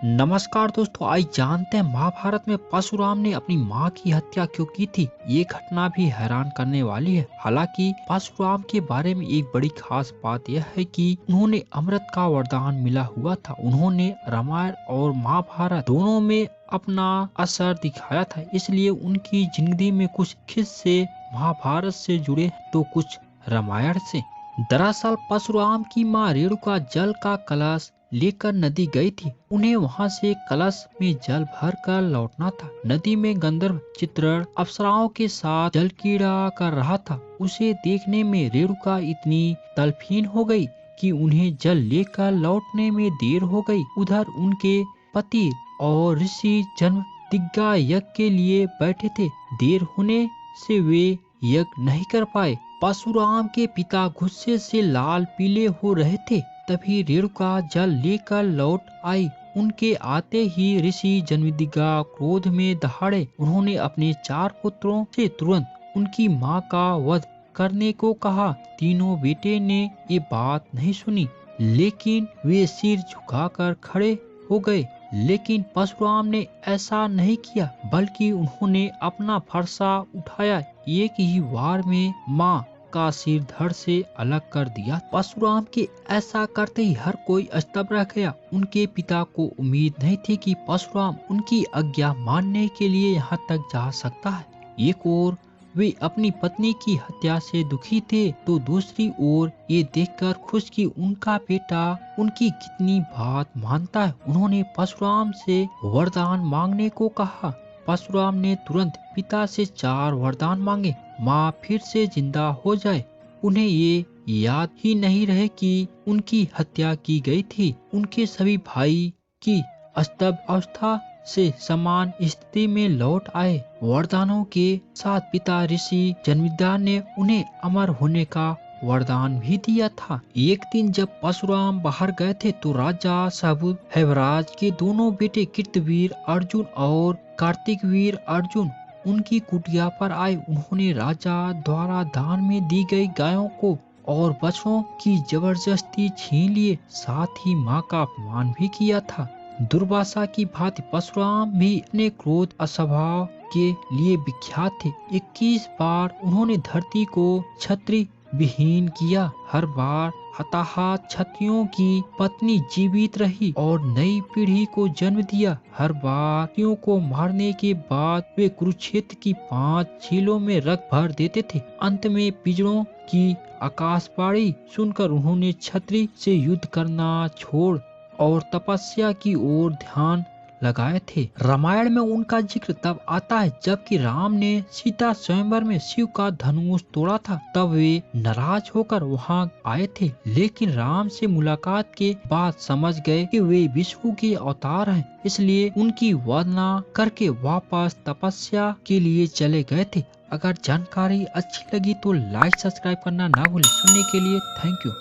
नमस्कार दोस्तों, आइए जानते हैं महाभारत में परशुराम ने अपनी मां की हत्या क्यों की थी। ये घटना भी हैरान करने वाली है। हालांकि परशुराम के बारे में एक बड़ी खास बात यह है कि उन्होंने अमृत का वरदान मिला हुआ था। उन्होंने रामायण और महाभारत दोनों में अपना असर दिखाया था, इसलिए उनकी जिंदगी में कुछ किस्से महाभारत से जुड़े तो कुछ रामायण से। दरअसल परशुराम की मां रेणुका जल का कलश लेकर नदी गई थी। उन्हें वहां से कलश में जल भर कर लौटना था। नदी में गंधर्व चित्रण अप्सराओं के साथ जल क्रीड़ा कर रहा था। उसे देखने में रेणुका इतनी तल्फीन हो गई कि उन्हें जल लेकर लौटने में देर हो गई। उधर उनके पति और ऋषि जन्मदिग्गा यज्ञ के लिए बैठे थे। देर होने से वे यज्ञ नहीं कर पाए। परशुराम के पिता गुस्से से लाल पीले हो रहे थे। तभी रेणुका जल लेकर लौट आई। उनके आते ही ऋषि जन्मदिग्गा क्रोध में दहाड़े। उन्होंने अपने 4 पुत्रों से तुरंत उनकी मां का वध करने को कहा। तीनों बेटे ने ये बात नहीं सुनी, लेकिन वे सिर झुकाकर खड़े हो गए। लेकिन परशुराम ने ऐसा नहीं किया, बल्कि उन्होंने अपना फरसा उठाया। एक ही वार में मां का सिर धड़ से अलग कर दिया। परशुराम के ऐसा करते ही हर कोई स्तब्ध रह गया। उनके पिता को उम्मीद नहीं थी कि परशुराम उनकी आज्ञा मानने के लिए यहाँ तक जा सकता है। एक ओर वे अपनी पत्नी की हत्या से दुखी थे, तो दूसरी ओर ये देखकर खुश कि उनका बेटा उनकी कितनी बात मानता है। उन्होंने परशुराम से वरदान मांगने को कहा। परशुराम ने तुरंत पिता से 4 वरदान मांगे। माँ फिर से जिंदा हो जाए, उन्हें ये याद ही नहीं रहे कि उनकी हत्या की गई थी। उनके सभी भाई की स्तब्ध अवस्था से समान स्थिति में लौट आए। वरदानों के साथ पिता ऋषि जन्मदिग्गा ने उन्हें अमर होने का वरदान भी दिया था। एक दिन जब परशुराम बाहर गए थे, तो राजा साबुत हैवराज के दोनों बेटे कीर्तिवीर अर्जुन और कार्तिकवीर अर्जुन उनकी कुटिया पर आए। उन्होंने राजा द्वारा दान में दी गई गायों को और बछड़ों की जबरदस्ती छीन लिए, साथ ही मां का अपमान भी किया था। दुर्वासा की भांति परशुराम भी अपने क्रोध अस्वभाव के लिए विख्यात थे। 21 बार उन्होंने धरती को क्षत्रिय विहीन किया। हर बार हताहत क्षत्रियों की पत्नी जीवित रही और नई पीढ़ी को जन्म दिया। हर बार क्षत्रियों को मारने के बाद वे कुरुक्षेत्र की 5 झीलों में रक्त भर देते थे। अंत में पिंजरों की आकाशवाणी सुनकर उन्होंने क्षत्रिय से युद्ध करना छोड़ और तपस्या की ओर ध्यान लगाए थे। रामायण में उनका जिक्र तब आता है जबकि राम ने सीता स्वयंवर में शिव का धनुष तोड़ा था। तब वे नाराज होकर वहां आए थे, लेकिन राम से मुलाकात के बाद समझ गए कि वे विष्णु के अवतार हैं, इसलिए उनकी वंदना करके वापस तपस्या के लिए चले गए थे। अगर जानकारी अच्छी लगी तो लाइक सब्सक्राइब करना ना भूलें। सुनने के लिए थैंक यू।